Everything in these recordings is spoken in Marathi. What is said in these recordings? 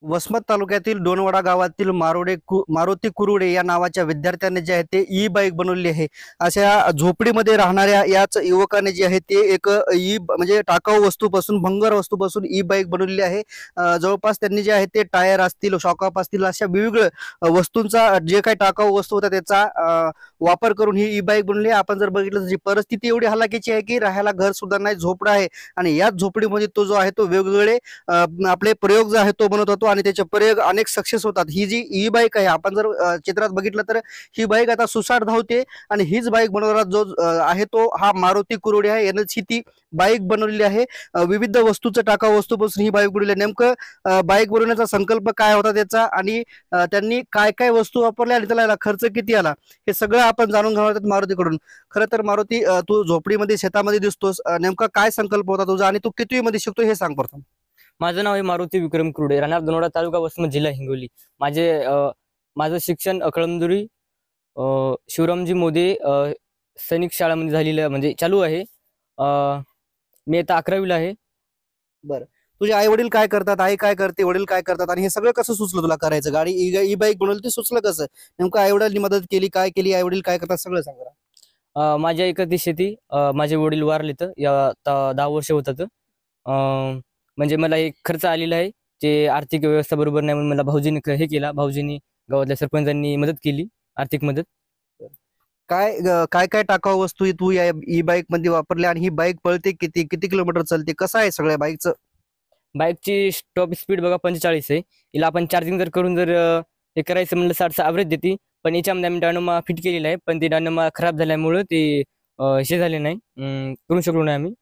वसमत तालुक्यातील डोनवाडा गावातील मारुती कुरुडे या नावाच्या विद्यार्थ्याने जे आहे ते ई बाईक बनवली आहे. अशा झोपडीमध्ये राहणाऱ्या याच युवकाने जे आहे ते एक म्हणजे टाकाऊ वस्तूपासून भंगार वस्तूपासून ई बाईक बनवलेली आहे. जवळपास त्यांनी जे आहे ते टायर असतील, शॉकअप असतील, अशा विविध वस्तूंचा जे काही टाकाऊ वस्तू होता त्याचा वापर करून ही ई बाईक बनवली आहे. आपण जर बघितलं तर परिस्थिती एवढी हलाखीची आहे की राहायला घर सुद्धा नाही, झोपडा आहे आणि याच झोपडीमध्ये तो जो आहे तो वेगवेगळे आपले प्रयोग जो आहे तो बनवत होतो आणि त्याचे प्रयोग अनेक सक्सेस होतात. ही जी ई बाईक आहे, आपण जर चित्रात बघितलं तर ही बाईक आता सुसाट धावते आणि हीच बाईक बनवणारा जो आहे तो हा मारुती कुरुडे आहे. यानंच ही ती बाईक बनवलेली आहे. विविध वस्तूचं टाकाऊ वस्तूपासून ही बाईक बनवली आहे. नेमकं बाईक बनवण्याचा संकल्प काय होता त्याचा आणि त्यांनी काय काय वस्तू वापरल्या आणि त्याला खर्च किती आला हे सगळं आपण जाणून घेणार आहोत मारुतीकडून. खरं तर मारुती, तू झोपडीमध्ये शेतामध्ये दिसतोस, नेमका काय संकल्प होता तुझा आणि तू कितवी मध्ये शिकतो हे सांग प्रथम. माझं नाव आहे मारुती विक्रम कुरुडे, राहणार दोनवडा तालुका वसमत जिल्हा हिंगोली. माझं शिक्षण कळमदुरी शिवरामजी मोदी सैनिक शाळामध्ये झालेलं म्हणजे चालू आहे. मी आता 11वीला आहे. बरं, तुझे आई वडील काय करतात, आई काय करते, वडील काय करतात आणि हे सगळं कसं सुचलं तुला करायचं? गाडी ई बाईक बनवली ते सुचलं कसं? नेमकं आई वडिलांनी मदत केली, काय केली, आई वडील काय करतात सगळं सांगा. माझ्या आई करते शेती. माझे वडील वारले तर या 10 वर्ष होतात. म्हणजे मला एक खर्च आलेला आहे, जे आर्थिक व्यवस्था बरोबर नाही म्हणून मला भाऊजीने हे केला. भाऊजींनी गावातल्या सरपंचांनी मदत केली, आर्थिक मदत. काय काय काय टाकाऊ वस्तू तू या ई बाईक मध्ये वापरल्या आणि ही बाईक पळते किती किती किलोमीटर चालते, कसं आहे सगळ्या बाईकचं? बाईकची टॉप स्पीड बघा 45 आहे. हिला आपण चार्जिंग जर करून जर हे करायचं म्हणलं 60चा ॲव्हरेज देते. पण याच्यामध्ये आम्ही डायनोमा फिट केलेला आहे, पण ते डायनोमा खराब झाल्यामुळे ते हे झाले नाही, करू शकलो नाही आम्ही.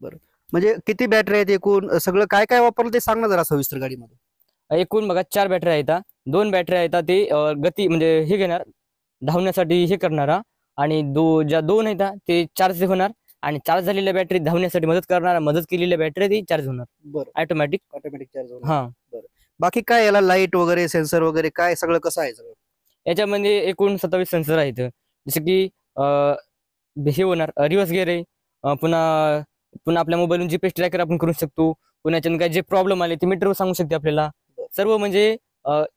बरं, म्हणजे किती बॅटरी आहेत एकूण, सगळं काय काय वापरलं ते सांग ना जरा सविस्तर गाडीमध्ये. एकूण बघा 4 बॅटऱ्या आहेत. 2 बॅटऱ्या आहेत ते गती म्हणजे हे घेणार, धावण्यासाठी हे करणारा, आणि ज्या 2 आहेत ते चार्ज होणार आणि चार्ज झालेल्या बॅटरी धावण्यासाठी मदत करणार, मदत केलेल्या बॅटरी ती चार्ज होणार. बरं, ऑटोमॅटिक चार्ज होणार. हा. बरं, बाकी काय याला लाईट वगैरे, सेन्सर वगैरे काय सगळं कसं आहे सगळं? याच्यामध्ये एकूण 27 सेन्सर आहेत. जसे की हे होणार रिव्हर्स गिअर आहे. पुन्हा आपल्या मोबाईलवरून जीपीएस ट्रॅकर आपण करू शकतो. पुन्हा याच्यानं काय जे प्रॉब्लेम आले ते मीटरवर सांगू शकते आपल्याला सर्व. म्हणजे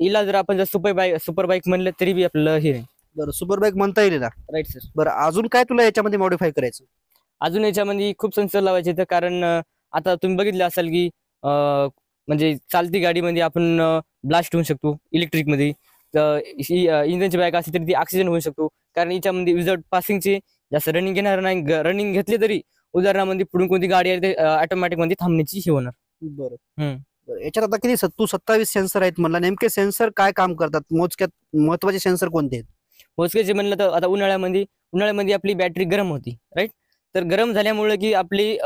इला जर आपण जर सुपर बाईक म्हणलं तरी बी आपल्याला हे. बरं, सुपर बाईक म्हणता येईल ना? Right sir. बरं, अजून काय तुला याच्यामध्ये मॉडिफाय करायचं? अजून याच्यामध्ये खूप सेन्सर लावायचे तर, कारण आता तुम्ही बघितलं असाल की म्हणजे चालती गाडीमध्ये आपण ब्लास्ट होऊ शकतो. इलेक्ट्रिकमध्ये इंजनची बाईक असेल तरी ती ऑक्सिजन होऊ शकतो, कारण याच्यामध्ये विदाउट पासिंगचे जास्त रनिंग घेणार नाही. रनिंग घेतले तरी उदाहरणामध्ये पुढून कोणती गाडी आहे ते ऑटोमॅटिक मध्ये थांबण्याची हे होणार. बरं, याच्यात आता किती 27 सेन्सर आहेत म्हणला, नेमके सेन्सर काय काम करतात, मोजक्यात महत्वाचे सेन्सर कोणते आहेत? मोजके म्हणलं तर आता उन्हाळ्यामध्ये आपली बॅटरी गरम होती, राईट. तर गरम झाल्यामुळे की आपली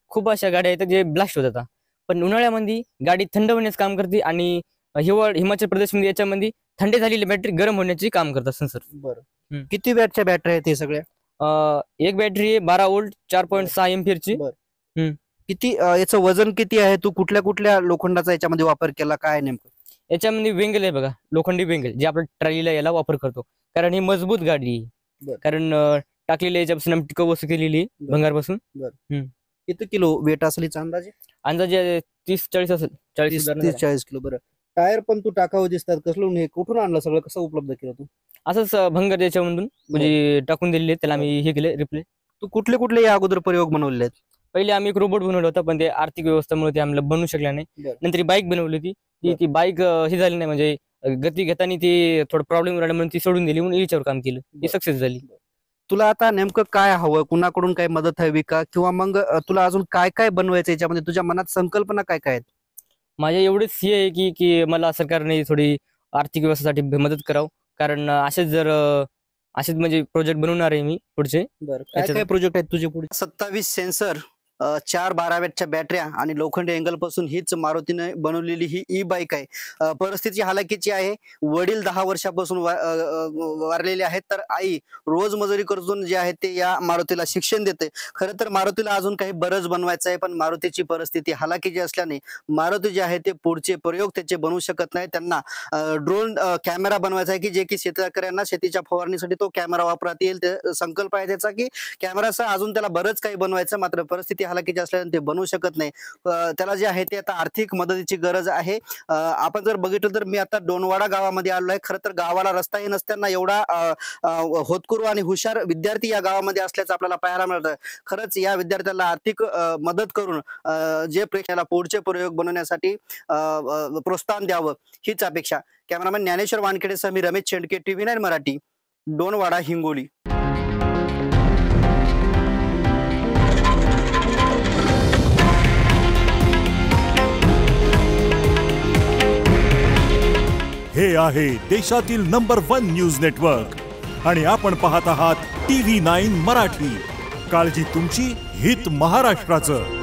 खूप अशा गाड्या आहेत जे ब्लास्ट होतात. पण उन्हाळ्यामध्ये गाडी थंड होण्याचं काम करते आणि हिमाचल प्रदेशमध्ये याच्यामध्ये थंड झालेली बॅटरी गरम होण्याचे काम करतात सेन्सर. बरं, किती वॅटच्या बॅटरी आहेत हे सगळ्या? एक बॅटरी आहे 12 वोल्ट 4.6 एम्पियरची. किती याचं वजन किती आहे? तू कुठल्या कुठल्या लोखंडाचा याच्यामध्ये वापर केला, काय नेमकं? याच्यामध्ये वेंगल आहे बघा, लोखंडी वेंगल, जे आपण ट्रॉलीला याला वापर करतो, कारण ही मजबूत गाडी आहे. कारण टाकलेली याच्यापासून आम्ही टिकाऊ वस्तू केलेली भंगारपासून. किती किलो वेट असेल अंदाजे 30-40 असेल. 40 किलो. बरं, टायर पण तू टाकावं दिसतात, कसलं हे कुठून आणलं सगळं, कसं उपलब्ध केलं तू? असंच भंगार याच्यामधून म्हणजे टाकून दिलेले, त्याला आम्ही हे केले रिप्ले. तू कुठले कुठले या अगोदर प्रयोग बनवले आहेत? पहिले आम्ही एक रोबोट बनवला होता, पण ते आर्थिक व्यवस्थेमुळे ते आम्हाला बनवू शकला नाही. नंतर बाईक बनवली होती. ती बाईक हे झाली नाही, म्हणजे गती घेताना ती थोडं प्रॉब्लेम राहिला म्हणून ती सोडून दिली, म्हणून याच्यावर काम केलं, ती सक्सेस झाली. तुला आता नेमकं काय हवं, कुणाकडून काय मदत हवी का, किंवा मग तुला अजून काय काय बनवायचं याच्यामध्ये, तुझ्या मनात संकल्पना काय काय आहेत? माझ्या एवढेच हे आहे की मला सरकारने थोडी आर्थिक व्यवस्थेसाठी मदत करावं, कारण असेच म्हणजे प्रोजेक्ट बनवणार आहे मी पुढचे. काय काय प्रोजेक्ट आहेत तुझे पुढे? 27 सेन्सर, 4 12 वॅटच्या बॅटऱ्या आणि लोखंडी अँगल पासून हीच मारुतीने बनवलेली ही ई बाईक आहे. परिस्थिती हालाकीची आहे. वडील 10 वर्षापासून वारलेले आहेत, तर आई रोज मजुरी करून जे आहे ते या मारुतीला शिक्षण देते. खरं तर मारुतीला अजून काही बरंच बनवायचं आहे, पण मारुतीची परिस्थिती हालाकीची असल्याने मारुती जे आहे ते पुढचे प्रयोग त्याचे बनवू शकत नाही. त्यांना ड्रोन कॅमेरा बनवायचा आहे, की जे की शेतकऱ्यांना शेतीच्या फवारणीसाठी तो कॅमेरा वापरता येईल. ते संकल्प आहे त्याचा, की कॅमेराचा अजून त्याला बरंच काही बनवायचं, मात्र परिस्थिती परिस्थिती हलाखीची असल्याने ते बनवू शकत नाही. त्याला जे आहे ते आता आर्थिक मदतीची गरज आहे. आपण जर बघितलं तर मी आता डोनवाडा गावामध्ये आलो आहे. खरं तर गावाला रस्ताही नसताना एवढा होतकरू आणि हुशार विद्यार्थी या गावामध्ये असल्याचं आपल्याला पाहायला मिळतं. खरंच या विद्यार्थ्याला आर्थिक मदत करून जे प्रेक्षकाला पुढचे प्रयोग बनवण्यासाठी प्रोत्साहन द्यावं हीच अपेक्षा. कॅमेरामॅन ज्ञानेश्वर वानखेडेसह मी रमेश शेंडके, TV9 मराठी, डोनवाडा, हिंगोली. हे आहे देशातील नंबर 1 न्यूज नेटवर्क आणि आपण पाहत आहात TV9 मराठी. काळजी तुमची, हित महाराष्ट्राचं.